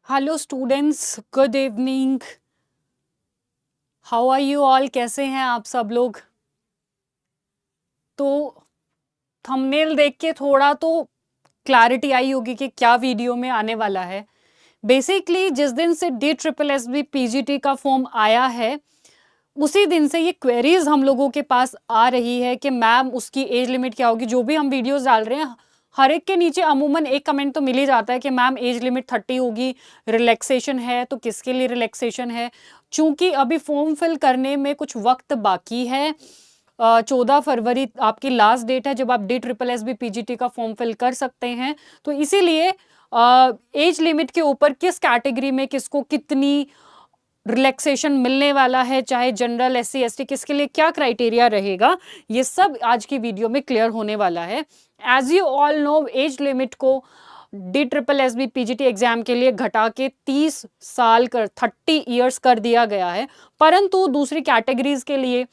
Hello students, good evening. How are you all? कैसे हैं आप सब लोग? तो थंबनेल देख के थोड़ा तो क्लैरिटी आई होगी कि क्या वीडियो में आने वाला है। बेसिकली जिस दिन से DSSB PGT का फॉर्म आया है उसी दिन से ये क्वेरीज हम लोगों के पास आ रही है कि मैम उसकी एज लिमिट क्या होगी। जो भी हम वीडियोस डाल रहे हैं हर एक के नीचे अमूमन एक कमेंट तो मिल ही जाता है कि मैम एज लिमिट 30 होगी, रिलैक्सेशन है तो किसके लिए रिलैक्सेशन है। चूंकि अभी फॉर्म फिल करने में कुछ वक्त बाकी है, 14 फरवरी आपकी लास्ट डेट है जब आप DSSB PGT का फॉर्म फिल कर सकते हैं। तो इसीलिए एज लिमिट के ऊपर किस कैटेगरी में किसको कितनी रिलैक्सेशन मिलने वाला है, चाहे जनरल, SC ST, किसके लिए क्या क्राइटेरिया रहेगा, ये सब आज की वीडियो में क्लियर होने वाला है। As you all know, age limit को DSSB PGT एग्जाम के लिए घटा के 30 साल कर 30 इयर्स कर दिया गया है। परंतु दूसरी कैटेगरीज के लिए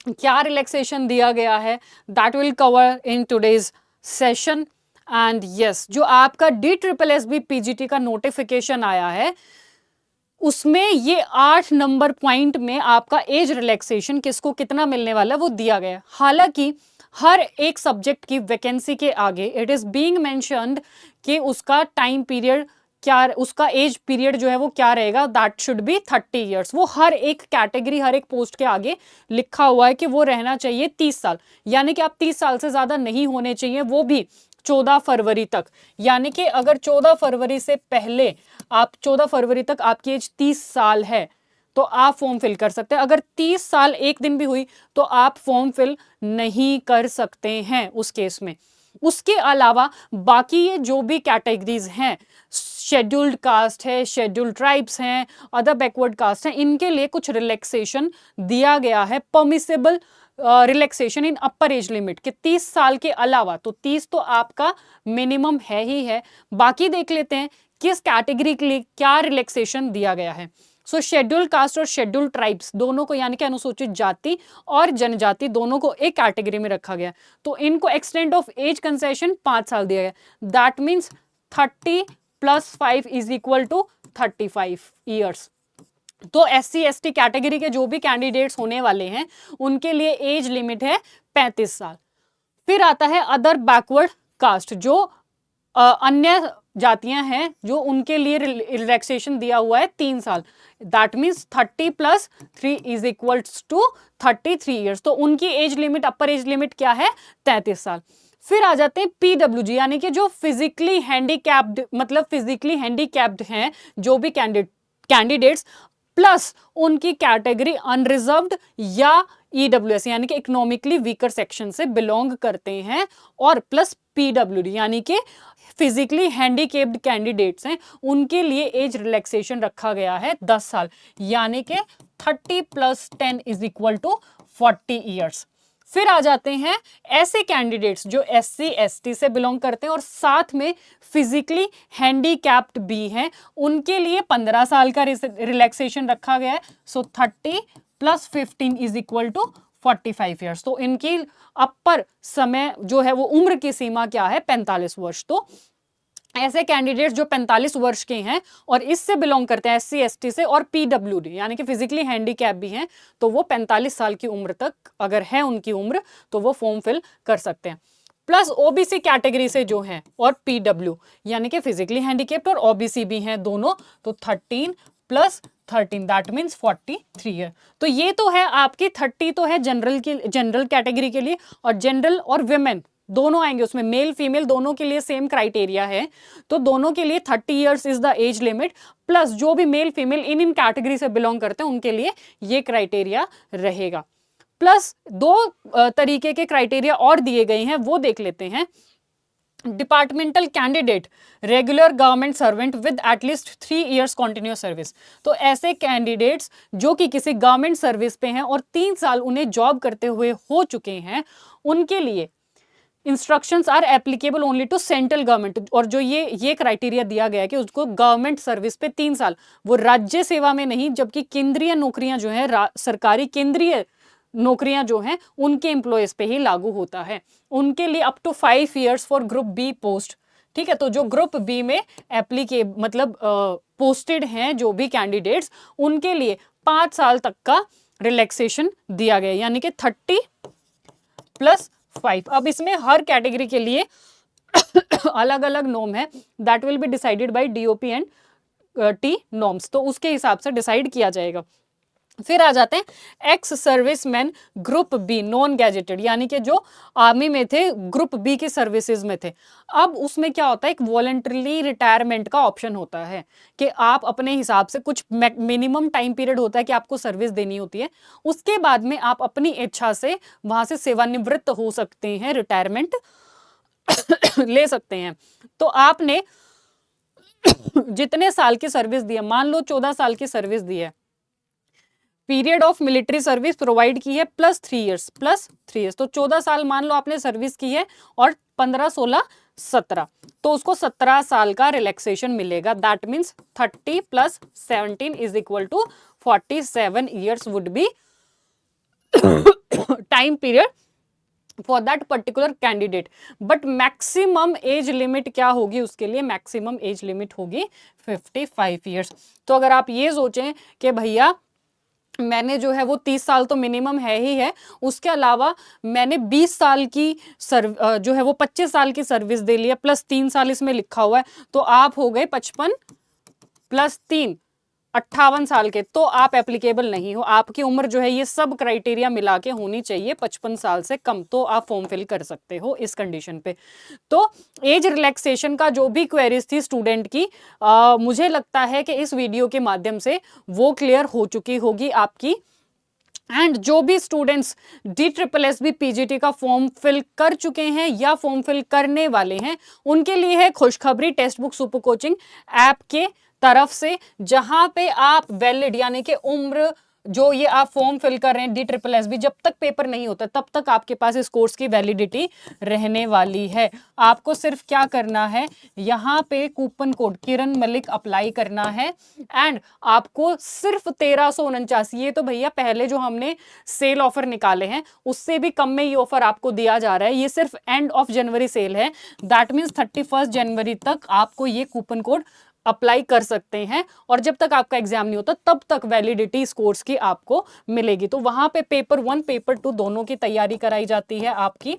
क्या रिलैक्सेशन दिया गया है that will cover in today's session. And yes, जो आपका DSSB PGT का नोटिफिकेशन आया है उसमें ये 8 नंबर पॉइंट में आपका एज रिलैक्सेशन किसको कितना मिलने वाला है वो दिया गया। हालांकि हर एक सब्जेक्ट की वैकेंसी के आगे इट इज बीइंग मेंशन्ड कि उसका टाइम पीरियड क्या, उसका एज पीरियड जो है वो क्या रहेगा, दैट शुड बी 30 इयर्स। वो हर एक कैटेगरी, हर एक पोस्ट के आगे लिखा हुआ है कि वो रहना चाहिए 30 साल, यानी कि आप 30 साल से ज्यादा नहीं होने चाहिए, वो भी 14 फरवरी तक। यानी कि अगर 14 फरवरी से पहले आप 14 फरवरी तक आपकी एज 30 साल है तो आप फॉर्म फिल कर सकते हैं। अगर 30 साल एक दिन भी हुई तो आप फॉर्म फिल नहीं कर सकते हैं उस केस में। उसके अलावा बाकी ये जो भी कैटेगरीज हैं, शेड्यूल्ड कास्ट है, शेड्यूल्ड ट्राइब्स हैं, अदर बैकवर्ड कास्ट हैं, इनके लिए कुछ रिलैक्सेशन दिया गया है, परमिसेबल रिलैक्सेशन इन अपर एज लिमिट के 30 साल के अलावा। तो 30 तो आपका मिनिमम है ही है। बाकी देख लेते हैं किस कैटेगरी के लिए क्या रिलैक्सेशन दिया गया है। सो शेड्यूल्ड कास्ट और शेड्यूल्ड ट्राइब्स दोनों को, यानी कि अनुसूचित जाति और जनजाति दोनों को एक कैटेगरी में रखा गया। तो इनको एक्सटेंड ऑफ एज कंसेशन 5 साल दिया गया। That means 30 + 5 = 35 years. तो SC ST कैटेगरी के जो भी कैंडिडेट्स होने वाले हैं उनके लिए एज लिमिट है 35 साल। फिर आता है अदर बैकवर्ड कास्ट, जो अन्य जातियां हैं, जो उनके लिए रिलैक्सेशन दिया हुआ है 3 साल। That means 30 + 3 = 33 years. तो उनकी एज लिमिट, अपर एज लिमिट क्या है, 33 साल। फिर आ जाते हैं PWG, यानी कि जो फिजिकली हैंडीकैप्ड, मतलब फिजिकली हैंडीकैप्ड हैं जो भी कैंडिडेट्स, प्लस उनकी कैटेगरी अनरिजर्व्ड या EWS यानी कि इकोनॉमिकली वीकर सेक्शन से बिलोंग करते हैं, और प्लस PWD यानी कि फिजिकली हैंडीकेप्ड कैंडिडेट्स हैं, उनके लिए एज रिलैक्सेशन रखा गया है 10 साल, यानी कि 30 + 10 = 40 ईयर्स। फिर आ जाते हैं ऐसे कैंडिडेट्स जो SC ST से बिलोंग करते हैं और साथ में फिजिकली हैंडीकैप्ड भी हैं, उनके लिए 15 साल का रिलैक्सेशन रखा गया है। सो 30 + 15 = 45 ईयर्स। तो इनकी अपर समय जो है वो उम्र की सीमा क्या है, 45 वर्ष। तो ऐसे कैंडिडेट्स जो 45 वर्ष के हैं और इससे बिलोंग करते हैं, SC ST से और PWD यानी कि फिजिकली हैंडीकैप भी हैं, तो वो 45 साल की उम्र तक अगर है उनकी उम्र तो वो फॉर्म फिल कर सकते हैं। प्लस OBC कैटेगरी से जो है और PW यानी कि फिजिकली हैंडीकैप्ड और OBC भी हैं दोनों, तो 13 + 13 दैट मीन्स 43 ईयर। तो ये तो है आपकी 30 तो है जनरल कैटेगरी के लिए, और जनरल और विमेन दोनों आएंगे उसमें, मेल फीमेल दोनों के लिए सेम क्राइटेरिया है, तो दोनों के लिए 30 years is the age limit. Plus जो भी मेल फीमेल इन कैटेगरी से बिलोंग करते हैं उनके लिए ये क्राइटेरिया रहेगा। प्लस 2 तरीके के क्राइटेरिया और दिए गए हैं, वो देख लेते हैं। Departmental candidate, regular government servant with at least 3 years continuous service. तो ऐसे कैंडिडेट्स जो कि किसी गवर्नमेंट सर्विस पे हैं और 3 साल उन्हें जॉब करते हुए हो चुके हैं, उनके लिए instructions are applicable only to central government. और जो ये क्राइटेरिया दिया गया है कि उसको गवर्नमेंट सर्विस पे 3 साल, वो राज्य सेवा में नहीं, जबकि केंद्रीय नौकरियां जो है, सरकारी केंद्रीय नौकरियां जो हैं उनके एम्प्लॉयज पे ही लागू होता है। उनके लिए up to 5 years for group B post ठीक है, तो जो ग्रुप बी में मतलब पोस्टेड हैं जो भी कैंडिडेट्स, उनके लिए 5 साल तक का रिलैक्सेशन दिया गया, यानी कि 30+5। अब इसमें हर कैटेगरी के लिए अलग अलग नॉर्म है, that will be decided by DOP and T norms, तो उसके हिसाब से डिसाइड किया जाएगा। फिर आ जाते हैं ex serviceman group B non gazetted, यानी कि जो आर्मी में थे, ग्रुप बी के सर्विसेज में थे। अब उसमें क्या होता है, एक वॉलंटरी रिटायरमेंट का ऑप्शन होता है कि आप अपने हिसाब से, कुछ मिनिमम टाइम पीरियड होता है कि आपको सर्विस देनी होती है, उसके बाद में आप अपनी इच्छा से वहां से सेवानिवृत्त हो सकते हैं, रिटायरमेंट ले सकते हैं। तो आपने जितने साल की सर्विस दी है, मान लो 14 साल की सर्विस दी है, period of military service provide की है +3 इयर्स, तो 14 साल मान लो आपने सर्विस की है और 15, 16, 17, तो उसको 17 साल का रिलैक्सेशन मिलेगा। That means 30 + 17 = 47 years would be time period for that particular candidate. But maximum age limit क्या होगी उसके लिए, मैक्सिमम एज लिमिट होगी 55 ईयर्स। तो अगर आप ये सोचें कि भैया मैंने जो है वो 30 साल तो मिनिमम है ही है, उसके अलावा मैंने 20 साल की जो है वो 25 साल की सर्विस दे लिया, +3 साल इसमें लिखा हुआ है, तो आप हो गए 55 + 3 58 साल के, तो आप एप्लीकेबल नहीं हो। आपकी उम्र जो है ये सब क्राइटेरिया मिला के होनी चाहिए 55 साल से कम, तो आप फॉर्म फिल कर सकते हो इस कंडीशन पे। तो एज रिलैक्सेशन का जो भी क्वेरीज थी स्टूडेंट की, मुझे लगता है कि इस वीडियो के माध्यम से वो क्लियर हो चुकी होगी आपकी। एंड जो भी स्टूडेंट्स DSSB PGT का फॉर्म फिल कर चुके हैं या फॉर्म फिल करने वाले हैं, उनके लिए है खुशखबरी text book super coaching app के तरफ से, जहां पे आप वैलिड यानी कि उम्र जो ये आप फॉर्म फिल कर रहे हैं DSSB, जब तक पेपर नहीं होता तब तक आपके पास इस कोर्स की वैलिडिटी रहने वाली है। आपको सिर्फ क्या करना है, यहाँ पे कूपन कोड किरण मलिक अप्लाई करना है एंड आपको सिर्फ 1349, ये तो भैया पहले जो हमने सेल ऑफर निकाले हैं उससे भी कम में ये ऑफर आपको दिया जा रहा है। ये सिर्फ एंड ऑफ जनवरी सेल है, दैट मीन्स 31 जनवरी तक आपको ये कूपन कोड अप्लाई कर सकते हैं, और जब तक आपका एग्जाम नहीं होता तब तक वैलिडिटी इस कोर्स की आपको मिलेगी। तो वहां पे पेपर 1 पेपर 2 दोनों की तैयारी कराई जाती है आपकी।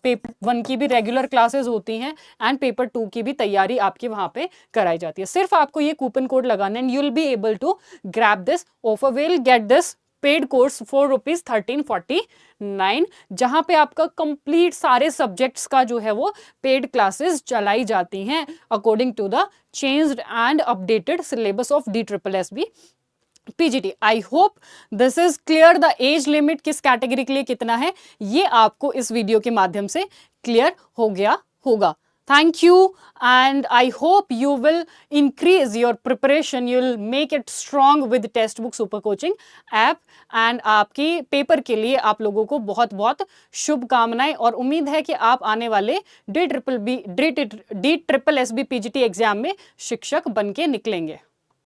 पेपर 1 की भी रेगुलर क्लासेस होती हैं एंड पेपर 2 की भी तैयारी आपकी वहां पे कराई जाती है। सिर्फ आपको ये कूपन कोड लगाना है, you will be able to grab this offer, will get this paid course for ₹1349, जहां पे आपका कंप्लीट सारे सब्जेक्ट्स का जो है वो पेड क्लासेस चलाई जाती हैं according to the changed and updated syllabus of DSSB PGT। I hope this is clear. The age limit किस कैटेगरी के लिए कितना है ये आपको इस वीडियो के माध्यम से क्लियर हो गया होगा। Thank you, and I hope you will increase your preparation. You will make it strong with Test Book Super Coaching app, and आपकी पेपर के लिए आप लोगों को बहुत बहुत शुभकामनाएं, और उम्मीद है कि आप आने वाले DSSB PGT एग्जाम में शिक्षक बन के निकलेंगे।